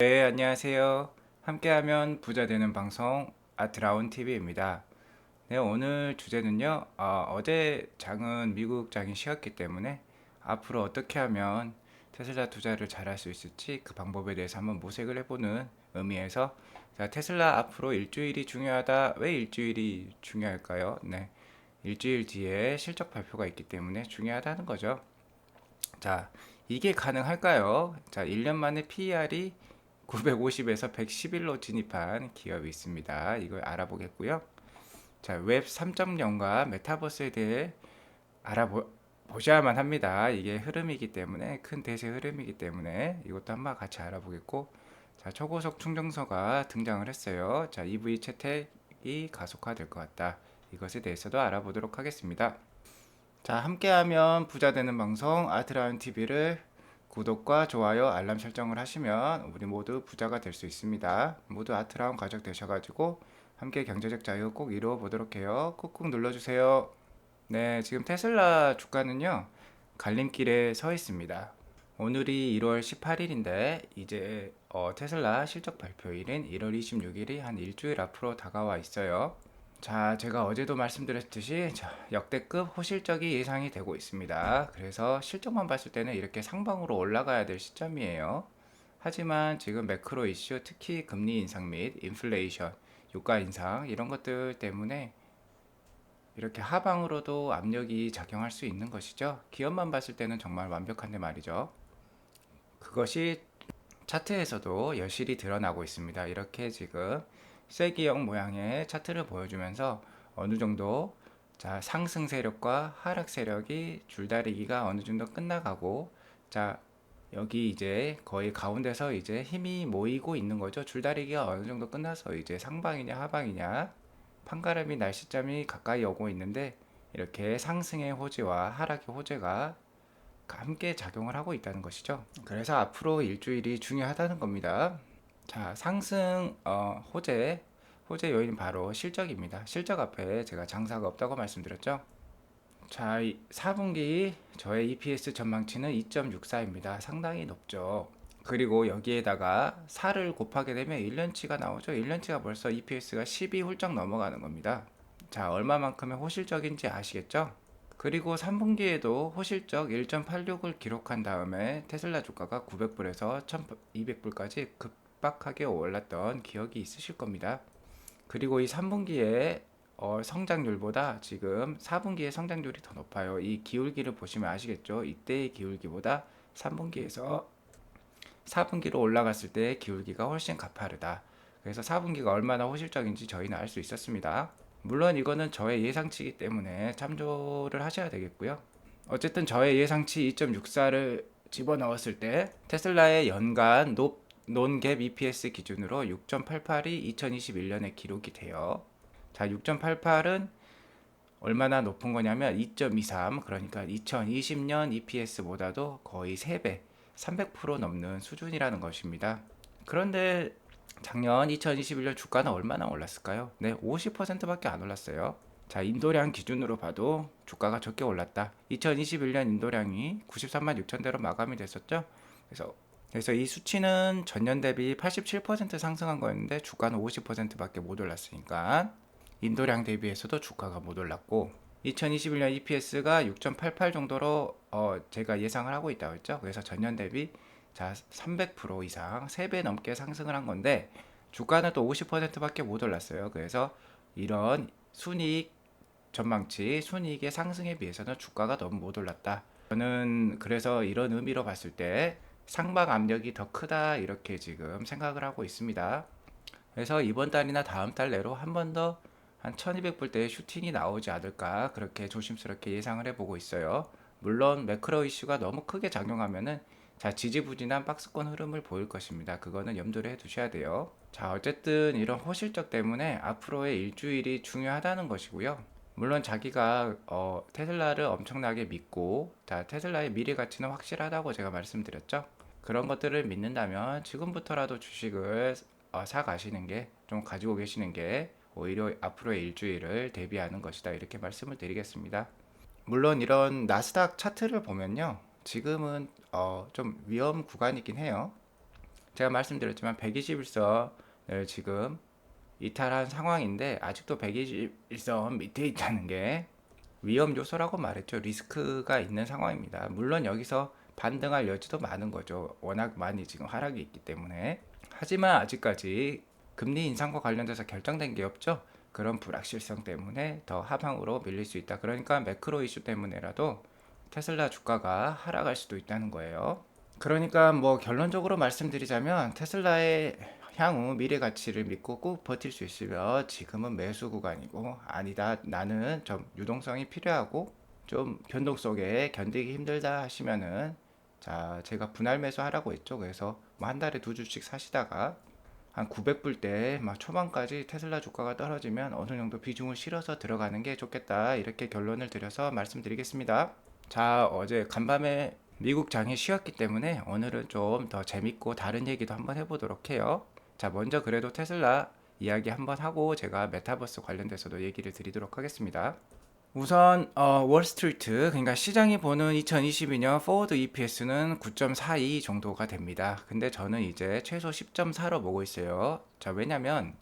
네, 안녕하세요. 함께하면 부자 되는 방송 아트라운 TV입니다. 네, 오늘 주제는요. 어제 장은 미국 장이 쉬었기 때문에 앞으로 어떻게 하면 테슬라 투자를 잘할 수 있을지 그 방법에 대해서 한번 모색을 해보는 의미에서 자, 테슬라 앞으로 일주일이 중요하다. 왜 일주일이 중요할까요? 네, 일주일 뒤에 실적 발표가 있기 때문에 중요하다는 거죠. 자, 이게 가능할까요? 자, 1년 만에 PER이 950에서 111로 진입한 기업이 있습니다. 이걸 알아보겠고요. 자, 웹 3.0과 메타버스에 대해 알아보셔야만 합니다. 이게 흐름이기 때문에 큰 대세 흐름이기 때문에 이것도 한번 같이 알아보겠고, 자, 초고속 충전소가 등장을 했어요. 자, EV 채택이 가속화될 것 같다. 이것에 대해서도 알아보도록 하겠습니다. 자, 함께하면 부자 되는 방송 아트라운 TV를 구독과 좋아요, 알람 설정을 하시면 우리 모두 부자가 될 수 있습니다. 모두 아트라운 가족 되셔가지고 함께 경제적 자유 꼭 이루어 보도록 해요. 꾹꾹 눌러주세요. 네, 지금 테슬라 주가는요, 갈림길에 서 있습니다. 오늘이 1월 18일인데 이제 테슬라 실적 발표일인 1월 26일이 한 일주일 앞으로 다가와 있어요. 자, 제가 어제도 말씀드렸듯이 역대급 호실적이 예상이 되고 있습니다. 그래서 실적만 봤을 때는 이렇게 상방으로 올라가야 될 시점이에요. 하지만 지금 매크로 이슈, 특히 금리 인상 및 인플레이션, 유가 인상 이런 것들 때문에 이렇게 하방으로도 압력이 작용할 수 있는 것이죠. 기업만 봤을 때는 정말 완벽한데 말이죠. 그것이 차트에서도 여실히 드러나고 있습니다. 이렇게 지금 쐐기형 모양의 차트를 보여주면서 어느 정도 자, 상승 세력과 하락 세력이 줄다리기가 어느 정도 끝나가고 자, 여기 이제 거의 가운데서 이제 힘이 모이고 있는 거죠. 줄다리기가 어느 정도 끝나서 이제 상방이냐 하방이냐 판가름이 날 시점이 가까이 오고 있는데 이렇게 상승의 호재와 하락의 호재가 함께 작용을 하고 있다는 것이죠. 그래서 앞으로 일주일이 중요하다는 겁니다. 자, 상승 호재 요인 바로 실적입니다. 실적 앞에 제가 장사가 없다고 말씀드렸죠. 자, 4분기 저의 EPS 전망치는 2.64입니다. 상당히 높죠. 그리고 여기에다가 4를 곱하게 되면 1년치가 나오죠. 1년치가 벌써 EPS가 10이 훌쩍 넘어가는 겁니다. 자, 얼마만큼의 호실적인지 아시겠죠? 그리고 3분기에도 호실적 1.86을 기록한 다음에 테슬라 주가가 900불에서 1200불까지 급박하게 올랐던 기억이 있으실 겁니다. 그리고 이 3분기에 성장률보다 지금 4분기의 성장률이 더 높아요. 이 기울기를 보시면 아시겠죠? 이때의 기울기보다 3분기에서 4분기로 올라갔을 때의 기울기가 훨씬 가파르다. 그래서 4분기가 얼마나 호실적인지 저희는 알 수 있었습니다. 물론 이거는 저의 예상치이기 때문에 참조를 하셔야 되겠고요. 어쨌든 저의 예상치 2.64를 집어넣었을 때 테슬라의 연간 논갭 EPS 기준으로 6.88이 2021년에 기록이 돼요. 자, 6.88은 얼마나 높은 거냐면 2.23, 그러니까 2020년 EPS보다도 거의 3배, 300% 넘는 수준이라는 것입니다. 그런데 작년 2021년 주가는 얼마나 올랐을까요? 네, 50%밖에 안 올랐어요. 자, 인도량 기준으로 봐도 주가가 적게 올랐다. 2021년 인도량이 93만 6천 대로 마감이 됐었죠. 그래서 이 수치는 전년 대비 87% 상승한 거였는데 주가는 50%밖에 못 올랐으니까 인도량 대비해서도 주가가 못 올랐고 2021년 EPS가 6.88 정도로 제가 예상을 하고 있다고 했죠. 그래서 전년 대비 자 300% 이상 3배 넘게 상승을 한 건데 주가는 또 50%밖에 못 올랐어요. 그래서 이런 순이익 전망치 순이익의 상승에 비해서는 주가가 너무 못 올랐다. 저는 그래서 이런 의미로 봤을 때 상방 압력이 더 크다 이렇게 지금 생각을 하고 있습니다. 그래서 이번 달이나 다음 달 내로 한 번 더 한 1200불대의 슈팅이 나오지 않을까 그렇게 조심스럽게 예상을 해보고 있어요. 물론 매크로 이슈가 너무 크게 작용하면은 자 지지부진한 박스권 흐름을 보일 것입니다. 그거는 염두를 해두셔야 돼요. 자 어쨌든 이런 호실적 때문에 앞으로의 일주일이 중요하다는 것이고요. 물론 자기가 테슬라를 엄청나게 믿고 자 테슬라의 미래 가치는 확실하다고 제가 말씀드렸죠. 그런 것들을 믿는다면 지금부터라도 주식을 사 가시는 게 좀 가지고 계시는 게 오히려 앞으로의 일주일을 대비하는 것이다 이렇게 말씀을 드리겠습니다. 물론 이런 나스닥 차트를 보면요 지금은 좀 위험 구간이긴 해요. 제가 말씀드렸지만 121선을 지금 이탈한 상황인데 아직도 121선 밑에 있다는 게 위험 요소라고 말했죠. 리스크가 있는 상황입니다. 물론 여기서 반등할 여지도 많은 거죠. 워낙 많이 지금 하락이 있기 때문에. 하지만 아직까지 금리 인상과 관련돼서 결정된 게 없죠. 그런 불확실성 때문에 더 하방으로 밀릴 수 있다. 그러니까 매크로 이슈 때문에라도 테슬라 주가가 하락할 수도 있다는 거예요. 그러니까 뭐 결론적으로 말씀드리자면 테슬라의 향후 미래 가치를 믿고 꼭 버틸 수 있으면 지금은 매수 구간이고, 아니다 나는 좀 유동성이 필요하고 좀 변동 속에 견디기 힘들다 하시면은, 자 제가 분할 매수 하라고 했죠. 그래서 뭐 한 달에 두 주씩 사시다가 한 900불 때 막 초반까지 테슬라 주가가 떨어지면 어느 정도 비중을 실어서 들어가는 게 좋겠다, 이렇게 결론을 드려서 말씀드리겠습니다. 자, 어제 간밤에 미국 장이 쉬었기 때문에 오늘은 좀 더 재밌고 다른 얘기도 한번 해보도록 해요. 자, 먼저 그래도 테슬라 이야기 한번 하고 제가 메타버스 관련돼서도 얘기를 드리도록 하겠습니다. 우선 월스트리트, 그러니까 시장이 보는 2022년 포워드 EPS는 9.42 정도가 됩니다. 근데 저는 이제 최소 10.4로 보고 있어요. 자, 왜냐면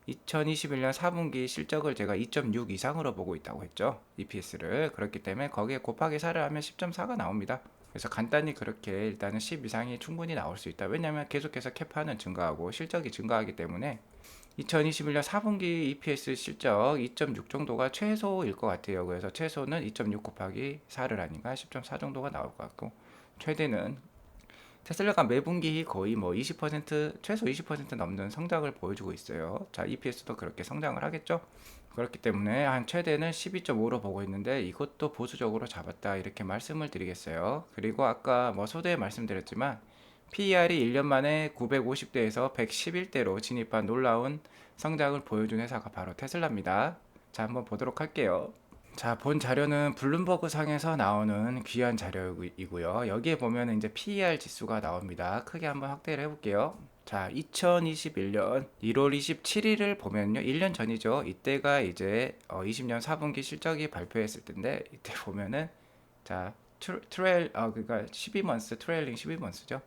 2021년 4분기 실적을 제가 2.6 이상으로 보고 있다고 했죠. EPS를. 그렇기 때문에 거기에 곱하기 4를 하면 10.4가 나옵니다. 그래서 간단히 그렇게 일단은 10 이상이 충분히 나올 수 있다. 왜냐면 계속해서 캐파는 증가하고 실적이 증가하기 때문에 2021년 4분기 EPS 실적 2.6 정도가 최소일 것 같아요. 그래서 최소는 2.6 곱하기 4를 하니까 10.4 정도가 나올 것 같고, 최대는 테슬라가 매분기 거의 뭐 20%, 최소 20% 넘는 성장을 보여주고 있어요. 자, EPS도 그렇게 성장을 하겠죠. 그렇기 때문에 한 최대는 12.5로 보고 있는데 이것도 보수적으로 잡았다, 이렇게 말씀을 드리겠어요. 그리고 아까 뭐 소대에 말씀드렸지만 PER이 1년 만에 950대에서 111대로 진입한 놀라운 성장을 보여준 회사가 바로 테슬라입니다. 자, 한번 보도록 할게요. 자, 본 자료는 블룸버그 상에서 나오는 귀한 자료이고요. 여기에 보면 이제 PER 지수가 나옵니다. 크게 한번 확대를 해볼게요. 자, 2021년 1월 27일을 보면요, 1년 전이죠. 이때가 이제 20년 4분기 실적이 발표했을 텐데, 이때 보면은 자 그러니까 12months 트레일링 12months죠.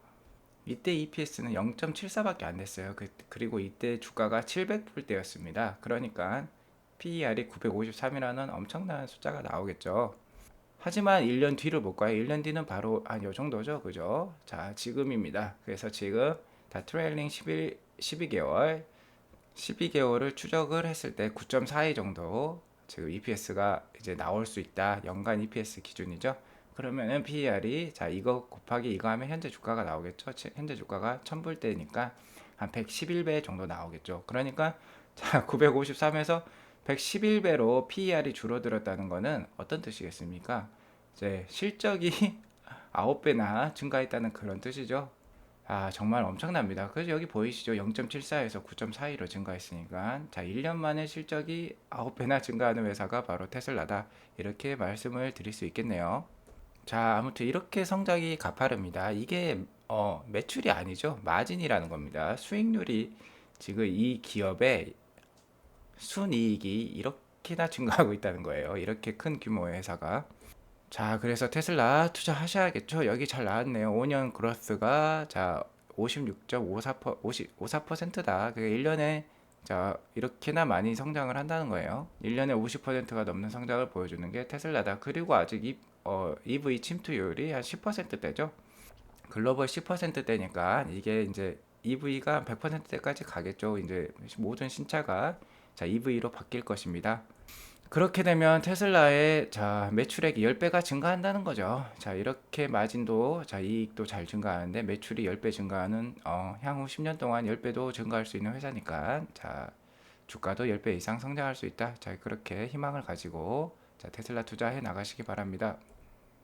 이때 EPS는 0.74밖에 안 됐어요. 그리고 이때 주가가 700불대였습니다. 그러니까 PER이 953이라는 엄청난 숫자가 나오겠죠. 하지만 1년 뒤를 못 가요. 1년 뒤는 바로 한 요 정도죠. 그죠? 자, 지금입니다. 그래서 지금 다 트레일링 12개월, 12개월을 추적을 했을 때 9.42 정도 지금 EPS가 이제 나올 수 있다. 연간 EPS 기준이죠. 그러면은 PER이, 자 이거 곱하기 이거 하면 현재 주가가 나오겠죠. 현재 주가가 1000불대니까 한 111배 정도 나오겠죠. 그러니까 자 953에서 111배로 PER이 줄어들었다는 거는 어떤 뜻이겠습니까? 이제 실적이 9배나 증가했다는 그런 뜻이죠. 아, 정말 엄청납니다. 그래서 여기 보이시죠? 0.74에서 9.42로 증가했으니까, 자 1년 만에 실적이 9배나 증가하는 회사가 바로 테슬라다, 이렇게 말씀을 드릴 수 있겠네요. 자, 아무튼 이렇게 성장이 가파릅니다. 이게 매출이 아니죠. 마진이라는 겁니다. 수익률이, 지금 이 기업의 순이익이 이렇게나 증가하고 있다는 거예요. 이렇게 큰 규모의 회사가. 자, 그래서 테슬라 투자하셔야겠죠. 여기 잘 나왔네요. 5년 그로스가 자 56.54%다. 그게 1년에 자 이렇게나 많이 성장을 한다는 거예요. 1년에 50%가 넘는 성장을 보여주는 게 테슬라다. 그리고 아직 EV 침투율이 한 10%대죠. 글로벌 10%대니까 이게 이제 EV가 100%대까지 가겠죠. 이제 모든 신차가 자 EV로 바뀔 것입니다. 그렇게 되면 테슬라의 자 매출액이 10배가 증가한다는 거죠. 자 이렇게 마진도, 자 이익도 잘 증가하는데 매출이 10배 증가하는 향후 10년 동안 10배도 증가할 수 있는 회사니까, 자 주가도 10배 이상 성장할 수 있다. 자 그렇게 희망을 가지고 자 테슬라 투자해 나가시기 바랍니다.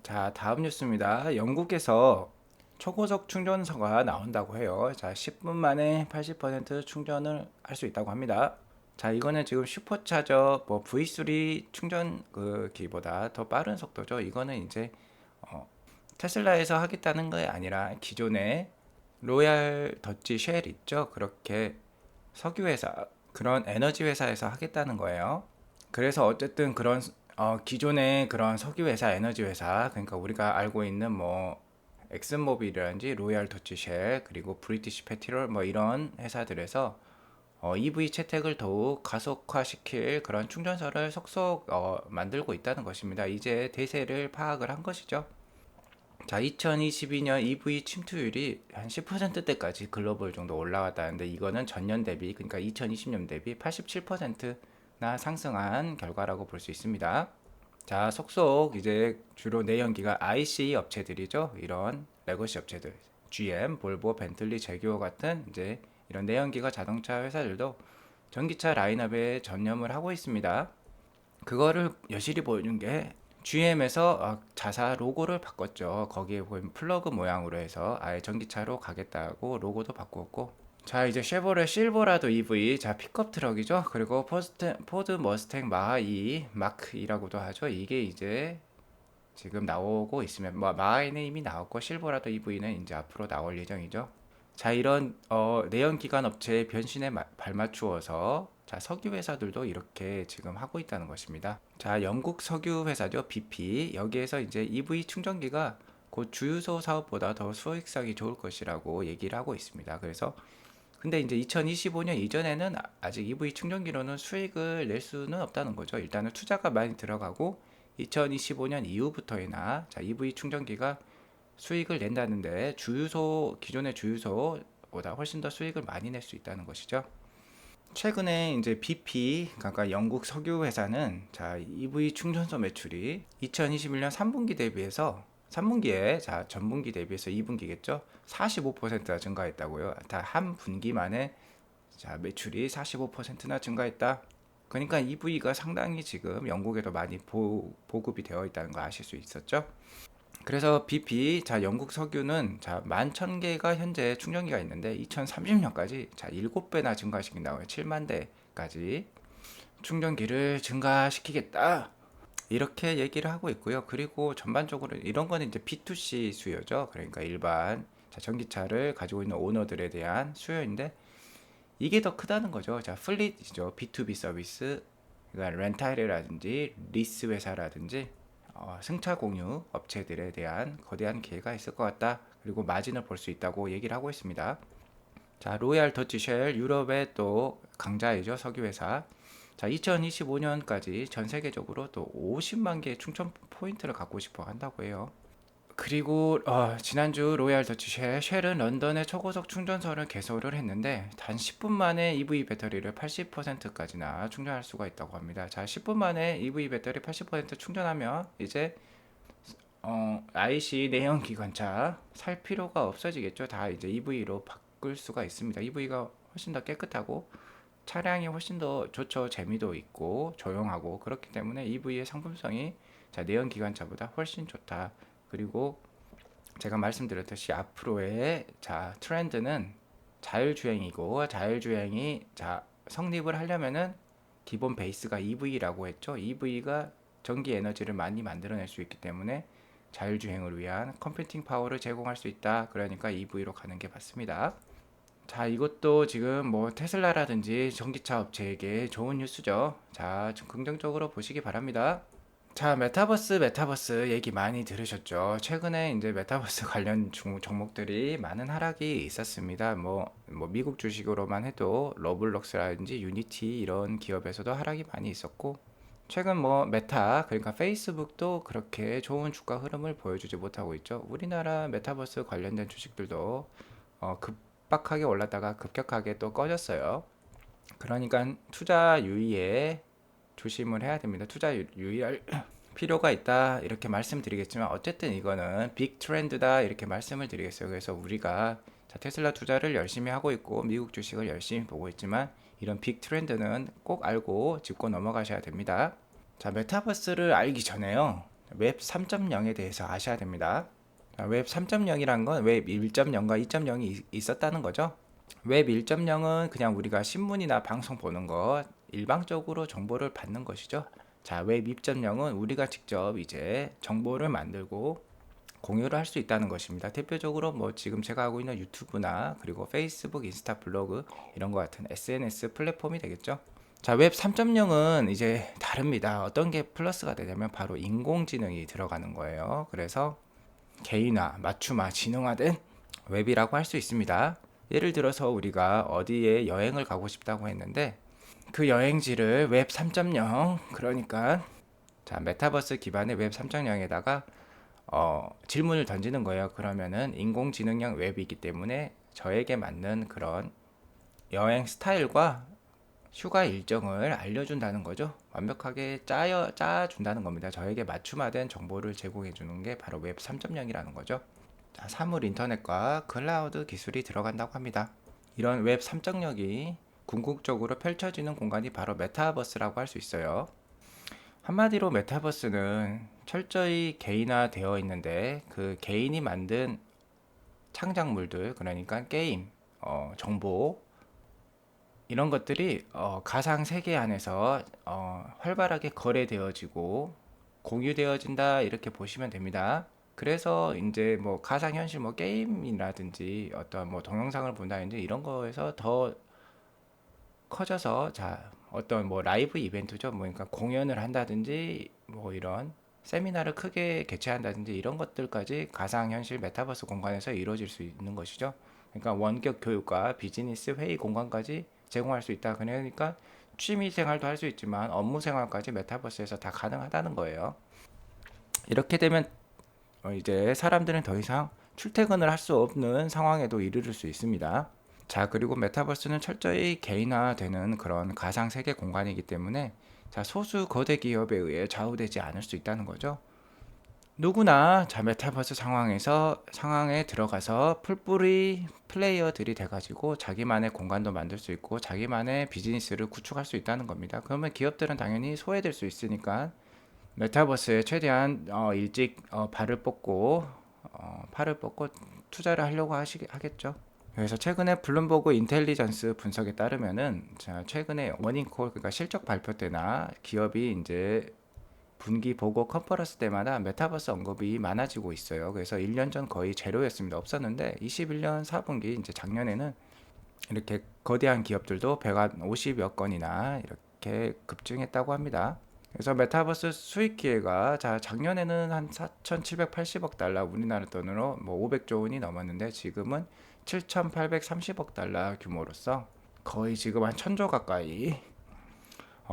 자, 다음 뉴스입니다. 영국에서 초고속 충전소가 나온다고 해요. 자, 10분 만에 80% 충전을 할 수 있다고 합니다. 자, 이거는 지금 슈퍼차저 뭐 V3 충전기보다 더 빠른 속도죠. 이거는 이제 테슬라에서 하겠다는 게 아니라 기존의 로얄 더치 쉘 있죠. 그렇게 석유 회사, 그런 에너지 회사에서 하겠다는 거예요. 그래서 어쨌든 그런 기존의 그런 석유 회사, 에너지 회사, 그러니까 우리가 알고 있는 뭐 엑슨모빌이라든지 로얄 터치쉘 그리고 브리티시 페트롤 뭐 이런 회사들에서 EV 채택을 더욱 가속화시킬 그런 충전소를 속속 만들고 있다는 것입니다. 이제 대세를 파악을 한 것이죠. 자, 2022년 EV 침투율이 한 10%대까지 글로벌 정도 올라왔다는데 이거는 전년 대비, 그러니까 2020년 대비 87%나 상승한 결과라고 볼 수 있습니다. 자, 속속 이제 주로 내연기관 IC 업체들이죠. 이런 레거시 업체들, GM, 볼보, 벤틀리, 제규어 같은 이제 이런 내연기관 자동차 회사들도 전기차 라인업에 전념을 하고 있습니다. 그거를 여실히 보여준 게 GM에서 자사 로고를 바꿨죠. 거기에 보면 플러그 모양으로 해서 아예 전기차로 가겠다고 로고도 바꾸었고, 자 이제 쉐보레 실버라도 EV, 자 픽업 트럭이죠. 그리고 포드 머스탱 마하2 마크2라고도 하죠. 이게 이제 지금 나오고 있으면 뭐 마하이는 이미 나왔고 실버라도 EV는 이제 앞으로 나올 예정이죠. 자 이런 내연기관 업체의 변신에 발맞추어서 자 석유 회사들도 이렇게 지금 하고 있다는 것입니다. 자 영국 석유 회사죠, BP. 여기에서 이제 EV 충전기가 곧 주유소 사업보다 더 수익성이 좋을 것이라고 얘기를 하고 있습니다. 그래서 근데 이제 2025년 이전에는 아직 EV 충전기로는 수익을 낼 수는 없다는 거죠. 일단은 투자가 많이 들어가고 2025년 이후부터이나 자 EV 충전기가 수익을 낸다는데 기존의 주유소보다 훨씬 더 수익을 많이 낼 수 있다는 것이죠. 최근에 이제 BP, 그러니까 영국 석유 회사는 자 EV 충전소 매출이 2021년 3분기 대비해서 3분기에 자 전분기 대비해서 2분기겠죠, 45%나 증가했다고요. 다 한 분기 만에 자 매출이 45%나 증가했다. 그러니까 EV가 상당히 지금 영국에도 많이 보급이 되어 있다는 거 아실 수 있었죠. 그래서 BP, 자 영국 석유는 자 11,000개가 현재 충전기가 있는데 2030년까지 자 7배나 증가시킨다고요. 7만 대까지 충전기를 증가시키겠다, 이렇게 얘기를 하고 있고요. 그리고 전반적으로 이런 거는 이제 B2C 수요죠. 그러니까 일반 자 전기차를 가지고 있는 오너들에 대한 수요인데 이게 더 크다는 거죠. 자 플릿이죠. B2B 서비스, 그러니까 렌탈이라든지 리스 회사라든지 승차 공유 업체들에 대한 거대한 기회가 있을 것 같다. 그리고 마진을 볼 수 있다고 얘기를 하고 있습니다. 자, 로얄 더치쉘, 유럽의 또 강자이죠, 석유 회사. 자, 2025년까지 전 세계적으로 또 50만 개의 충전 포인트를 갖고 싶어 한다고 해요. 그리고 지난주 로얄 쉘은 런던의 초고속 충전소를 개소를 했는데 단 10분 만에 EV 배터리를 80%까지나 충전할 수가 있다고 합니다. 자, 10분 만에 EV 배터리 80% 충전하면 이제 IC 내연 기관차 살 필요가 없어지겠죠. 다 이제 EV로 바꿀 수가 있습니다. EV가 훨씬 더 깨끗하고 차량이 훨씬 더 좋죠. 재미도 있고 조용하고 그렇기 때문에 EV의 상품성이 자 내연 기관차보다 훨씬 좋다. 그리고 제가 말씀드렸듯이 앞으로의 자 트렌드는 자율주행이고, 자율주행이 자 성립을 하려면은 기본 베이스가 EV라고 했죠. EV가 전기 에너지를 많이 만들어낼 수 있기 때문에 자율주행을 위한 컴퓨팅 파워를 제공할 수 있다. 그러니까 EV로 가는 게 맞습니다. 자, 이것도 지금 뭐 테슬라라든지 전기차 업체에게 좋은 뉴스죠. 자, 좀 긍정적으로 보시기 바랍니다. 자, 메타버스 얘기 많이 들으셨죠? 최근에 이제 메타버스 관련 종목들이 많은 하락이 있었습니다. 뭐 미국 주식으로만 해도 러블록스라든지 유니티 이런 기업에서도 하락이 많이 있었고, 최근 뭐 메타, 그러니까 페이스북도 그렇게 좋은 주가 흐름을 보여주지 못하고 있죠. 우리나라 메타버스 관련된 주식들도 급박하게 올랐다가 급격하게 또 꺼졌어요. 그러니까 투자 유의에 조심을 해야 됩니다. 투자 유의할 필요가 있다, 이렇게 말씀드리겠지만 어쨌든 이거는 빅 트렌드다, 이렇게 말씀을 드리겠어요. 그래서 우리가 자, 테슬라 투자를 열심히 하고 있고 미국 주식을 열심히 보고 있지만 이런 빅 트렌드는 꼭 알고 짚고 넘어가셔야 됩니다. 자, 메타버스를 알기 전에요, 웹 3.0에 대해서 아셔야 됩니다. 자, 웹 3.0이란 건 웹 1.0과 2.0이 있었다는 거죠. 웹 1.0은 그냥 우리가 신문이나 방송 보는 것, 일방적으로 정보를 받는 것이죠. 자, 웹 2.0은 우리가 직접 이제 정보를 만들고 공유를 할 수 있다는 것입니다. 대표적으로 뭐 지금 제가 하고 있는 유튜브나 그리고 페이스북, 인스타, 블로그 이런 것 같은 SNS 플랫폼이 되겠죠. 자, 웹 3.0은 이제 다릅니다. 어떤 게 플러스가 되냐면 바로 인공지능이 들어가는 거예요. 그래서 개인화, 맞춤화, 지능화된 웹이라고 할 수 있습니다. 예를 들어서 우리가 어디에 여행을 가고 싶다고 했는데 그 여행지를 웹 3.0, 그러니까 자, 메타버스 기반의 웹 3.0에다가 질문을 던지는 거예요. 그러면은 인공지능형 웹이기 때문에 저에게 맞는 그런 여행 스타일과 휴가 일정을 알려준다는 거죠. 완벽하게 짜준다는 겁니다. 저에게 맞춤화된 정보를 제공해 주는 게 바로 웹 3.0이라는 거죠. 자, 사물 인터넷과 클라우드 기술이 들어간다고 합니다. 이런 웹 3.0이 궁극적으로 펼쳐지는 공간이 바로 메타버스라고 할 수 있어요. 한마디로 메타버스는 철저히 개인화되어 있는데 그 개인이 만든 창작물들, 그러니까 게임, 정보, 이런 것들이 가상 세계 안에서 활발하게 거래되어지고 공유되어진다, 이렇게 보시면 됩니다. 그래서 이제 뭐 가상 현실 뭐 게임이라든지 어떤 뭐 동영상을 본다든지 이런 거에서 더 커져서, 자, 어떤 뭐 라이브 이벤트죠. 뭐 그러니까 공연을 한다든지 뭐 이런 세미나를 크게 개최한다든지 이런 것들까지 가상현실 메타버스 공간에서 이루어질 수 있는 것이죠. 그러니까 원격 교육과 비즈니스 회의 공간까지 제공할 수 있다. 그러니까 취미 생활도 할 수 있지만 업무 생활까지 메타버스에서 다 가능하다는 거예요. 이렇게 되면 이제 사람들은 더 이상 출퇴근을 할 수 없는 상황에도 이르를 수 있습니다. 자, 그리고 메타버스는 철저히 개인화되는 그런 가상 세계 공간이기 때문에 자, 소수 거대 기업에 의해 좌우되지 않을 수 있다는 거죠. 누구나 자, 메타버스 상황에 들어가서 풀뿌리 플레이어들이 돼가지고 자기만의 공간도 만들 수 있고 자기만의 비즈니스를 구축할 수 있다는 겁니다. 그러면 기업들은 당연히 소외될 수 있으니까 메타버스에 최대한 일찍 팔을 뻗고 투자를 하려고 하겠죠. 그래서 최근에 블룸버그 인텔리전스 분석에 따르면은, 자, 최근에 워닝콜, 그러니까 실적 발표 때나 기업이 이제 분기 보고 컨퍼런스 때마다 메타버스 언급이 많아지고 있어요. 그래서 1년 전 거의 제로였습니다. 없었는데 21년 4분기 이제 작년에는 이렇게 거대한 기업들도 150여 건이나 이렇게 급증했다고 합니다. 그래서 메타버스 수익 기회가, 자, 작년에는 한 4,780억 달러, 우리나라 돈으로 뭐 500조 원이 넘었는데 지금은 7,830억 달러 규모로서 거의 지금 한 1,000조 가까이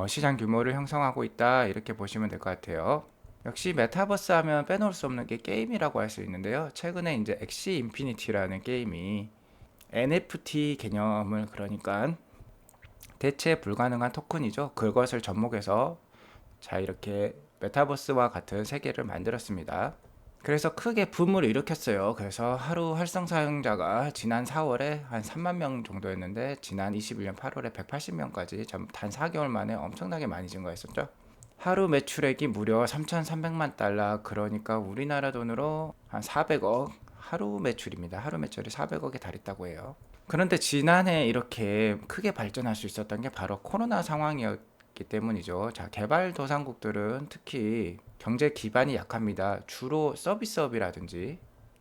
시장 규모를 형성하고 있다, 이렇게 보시면 될 것 같아요. 역시 메타버스 하면 빼놓을 수 없는 게 게임이라고 할 수 있는데요. 최근에 이제 엑시 인피니티라는 게임이 NFT 개념을, 그러니까 대체 불가능한 토큰이죠. 그것을 접목해서 자, 이렇게 메타버스와 같은 세계를 만들었습니다. 그래서 크게 붐을 일으켰어요. 그래서 하루 활성 사용자가 지난 4월에 한 3만 명 정도였는데 지난 21년 8월에 180명까지 단 4개월 만에 엄청나게 많이 증가했었죠. 하루 매출액이 무려 3,300만 달러, 그러니까 우리나라 돈으로 한 400억, 하루 매출입니다. 하루 매출이 400억에 달했다고 해요. 그런데 지난해 이렇게 크게 발전할 수 있었던 게 바로 코로나 상황이었기 때문이죠. 자, 개발도상국들은 특히 경제 기반이 약합니다. 주로 서비스업이라든지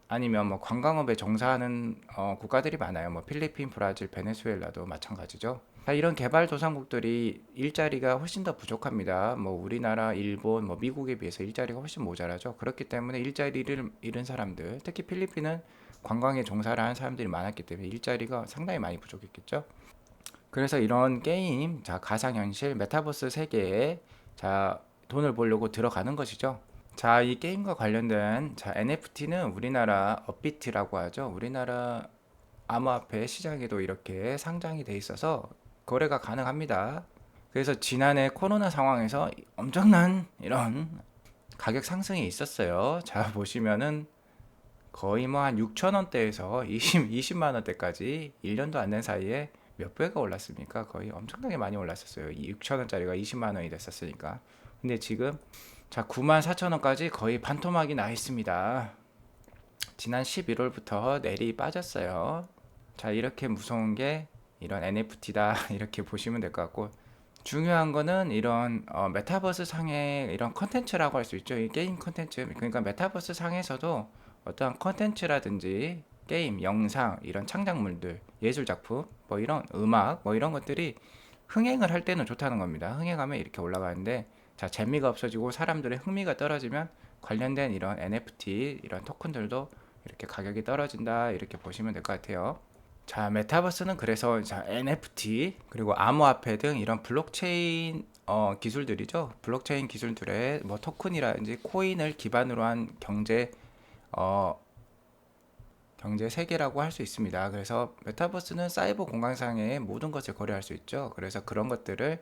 아니면 뭐 관광업에 종사하는 국가들이 많아요. 뭐 필리핀, 브라질, 베네수엘라도 마찬가지죠. 자, 이런 개발도상국들이 일자리가 훨씬 더 부족합니다. 뭐 우리나라, 일본, 뭐 미국에 비해서 일자리가 훨씬 모자라죠. 그렇기 때문에 일자리를 잃은 사람들, 특히 필리핀은 관광에 종사를 하는 사람들이 많았기 때문에 일자리가 상당히 많이 부족했겠죠. 그래서 이런 게임, 자, 가상현실, 메타버스 세계에 자, 돈을 벌려고 들어가는 것이죠. 자, 이 게임과 관련된 자, NFT는 우리나라 업비트라고 하죠. 우리나라 암호화폐 시장에도 이렇게 상장이 돼 있어서 거래가 가능합니다. 그래서 지난해 코로나 상황에서 엄청난 이런 가격 상승이 있었어요. 자, 보시면은 거의 뭐 한 6천 원대에서 20만 원대까지 1년도 안 된 사이에 몇 배가 올랐습니까? 거의 엄청나게 많이 올랐었어요. 6천 원짜리가 20만 원이 됐었으니까. 근데 지금 자, 9만 4천 원까지 거의 반토막이 나 있습니다. 지난 11월부터 내리 빠졌어요. 자, 이렇게 무서운 게 이런 NFT다, 이렇게 보시면 될 것 같고, 중요한 거는 이런 메타버스 상의 이런 컨텐츠라고 할 수 있죠. 이 게임 컨텐츠, 그러니까 메타버스 상에서도 어떠한 컨텐츠라든지 게임, 영상, 이런 창작물들, 예술 작품, 뭐 이런 음악, 뭐 이런 것들이 흥행을 할 때는 좋다는 겁니다. 흥행하면 이렇게 올라가는데, 자, 재미가 없어지고 사람들의 흥미가 떨어지면 관련된 이런 NFT 이런 토큰들도 이렇게 가격이 떨어진다 이렇게 보시면 될 것 같아요. 자, 메타버스는 그래서 자, NFT 그리고 암호화폐 등 이런 블록체인 기술들이죠. 블록체인 기술들의 뭐 토큰이라든지 코인을 기반으로 한 어, 경제 세계라고 할 수 있습니다. 그래서 메타버스는 사이버 공간상의 모든 것을 거래할 수 있죠. 그래서 그런 것들을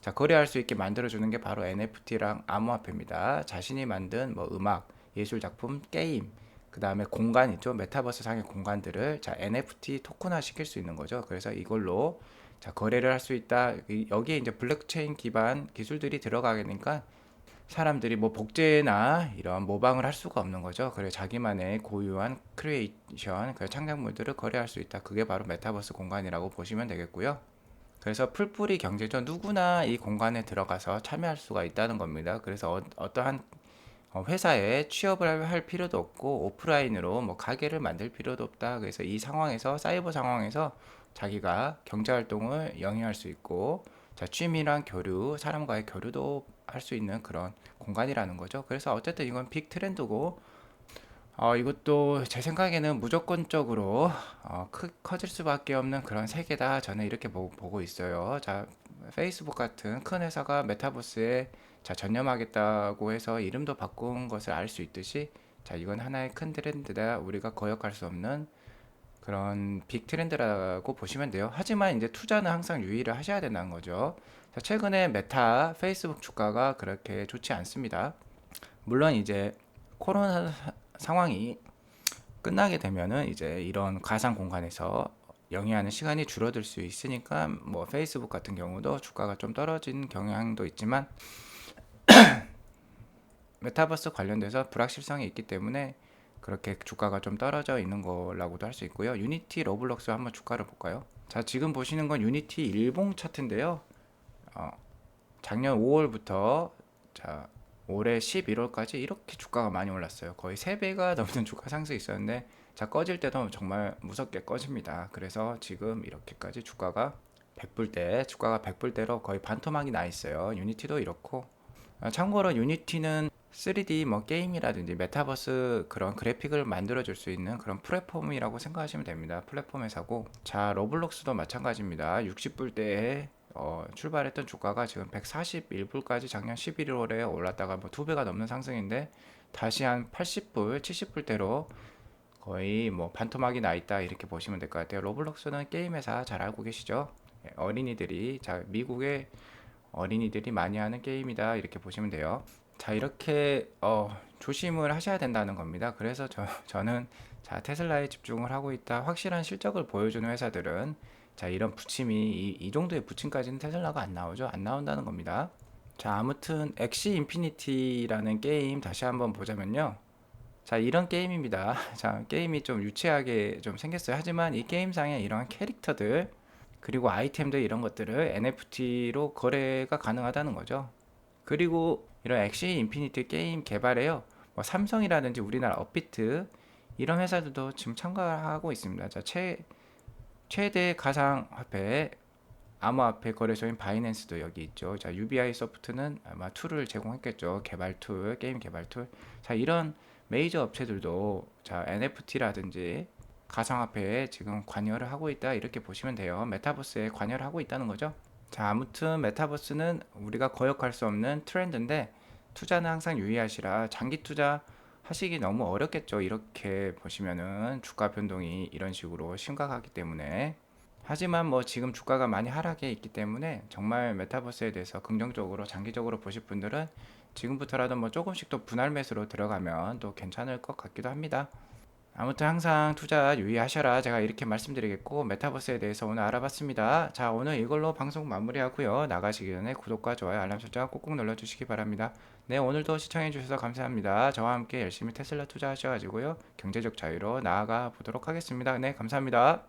자, 거래할 수 있게 만들어주는 게 바로 NFT랑 암호화폐입니다. 자신이 만든 뭐 음악, 예술 작품, 게임, 그 다음에 공간 있죠. 메타버스 상의 공간들을 자, NFT 토큰화 시킬 수 있는 거죠. 그래서 이걸로 자, 거래를 할 수 있다. 여기에 이제 블록체인 기반 기술들이 들어가니까 사람들이 뭐 복제나 이런 모방을 할 수가 없는 거죠. 그래 자기만의 고유한 크리에이션, 그 창작물들을 거래할 수 있다. 그게 바로 메타버스 공간이라고 보시면 되겠고요. 그래서 풀뿌리 경제죠. 누구나 이 공간에 들어가서 참여할 수가 있다는 겁니다. 그래서 떠한 회사에 취업을 할 필요도 없고 오프라인으로 뭐 가게를 만들 필요도 없다. 그래서 이 상황에서 사이버 상황에서 자기가 경제 활동을 영위할 수 있고 자, 취미랑 교류, 사람과의 교류도 할 수 있는 그런 공간이라는 거죠. 그래서 어쨌든 이건 빅 트렌드고 이것도 제 생각에는 무조건적으로 커질 수밖에 없는 그런 세계다. 저는 이렇게 보고 있어요. 자, 페이스북 같은 큰 회사가 메타버스에 자, 전념하겠다고 해서 이름도 바꾼 것을 알 수 있듯이 자, 이건 하나의 큰 트렌드다. 우리가 거역할 수 없는 그런 빅 트렌드라고 보시면 돼요. 하지만 이제 투자는 항상 유의를 하셔야 된다는 거죠. 자, 최근에 메타, 페이스북 주가가 그렇게 좋지 않습니다. 물론 이제 코로나 상황이 끝나게 되면은 이제 이런 가상 공간에서 영위하는 시간이 줄어들 수 있으니까 뭐 페이스북 같은 경우도 주가가 좀 떨어진 경향도 있지만 메타버스 관련돼서 불확실성이 있기 때문에 그렇게 주가가 좀 떨어져 있는 거라고도 할 수 있고요. 유니티 로블록스 한번 주가를 볼까요? 자, 지금 보시는 건 유니티 일봉 차트인데요. 어, 작년 5월부터 자, 올해 11월까지 이렇게 주가가 많이 올랐어요. 거의 3배가 넘는 주가 상승이 있었는데 자, 꺼질 때도 정말 무섭게 꺼집니다. 그래서 지금 이렇게까지 주가가 100불대로 거의 반토막이 나 있어요. 유니티도 이렇고 참고로 유니티는 3D 뭐 게임이라든지 메타버스 그런 그래픽을 만들어 줄 수 있는 그런 플랫폼이라고 생각하시면 됩니다. 플랫폼 회사고 자, 로블록스도 마찬가지입니다. 60불대에 출발했던 주가가 지금 141불까지 작년 11월에 올랐다가 뭐 2배가 넘는 상승인데 다시 한 80불, 70불대로 거의 뭐 반토막이 나 있다 이렇게 보시면 될 것 같아요. 로블록스는 게임 회사 잘 알고 계시죠? 어린이들이 자, 미국의 어린이들이 많이 하는 게임이다 이렇게 보시면 돼요. 자, 이렇게 조심을 하셔야 된다는 겁니다. 그래서 저는 자, 테슬라에 집중을 하고 있다. 확실한 실적을 보여주는 회사들은 자, 이런 부침이 이 정도의 부침까지는 테슬라가 안 나오죠. 안 나온다는 겁니다. 자, 아무튼 엑시 인피니티라는 게임 다시 한번 보자면요. 자, 이런 게임입니다. 자, 게임이 좀 유치하게 좀 생겼어요. 하지만 이 게임상에 이런 캐릭터들 그리고 아이템들 이런 것들을 NFT로 거래가 가능하다는 거죠. 그리고 이런 엑시 인피니티 게임 개발에요. 뭐 삼성이라든지 우리나라 업비트 이런 회사들도 지금 참가하고 있습니다. 자, 최대 가상화폐 암호화폐 거래소인 바이낸스도 여기 있죠. 자, UBI 소프트는 아마 툴을 제공했겠죠. 개발 툴, 게임 개발 툴. 자, 이런 메이저 업체들도 자, NFT라든지 가상화폐에 지금 관여를 하고 있다 이렇게 보시면 돼요. 메타버스에 관여를 하고 있다는 거죠. 자, 아무튼 메타버스는 우리가 거역할 수 없는 트렌드인데 투자는 항상 유의하시라. 장기 투자 하시기 너무 어렵겠죠. 이렇게 보시면은 주가 변동이 이런 식으로 심각하기 때문에 하지만 뭐 지금 주가가 많이 하락해 있기 때문에 정말 메타버스에 대해서 긍정적으로 장기적으로 보실 분들은 지금부터라도 뭐 조금씩 더 분할 매수로 들어가면 또 괜찮을 것 같기도 합니다. 아무튼 항상 투자 유의하셔라. 제가 이렇게 말씀드리겠고 메타버스에 대해서 오늘 알아봤습니다. 자, 오늘 이걸로 방송 마무리하고요. 나가시기 전에 구독과 좋아요, 알람 설정 꾹꾹 눌러주시기 바랍니다. 네, 오늘도 시청해주셔서 감사합니다. 저와 함께 열심히 테슬라 투자하셔가지고요. 경제적 자유로 나아가 보도록 하겠습니다. 네, 감사합니다.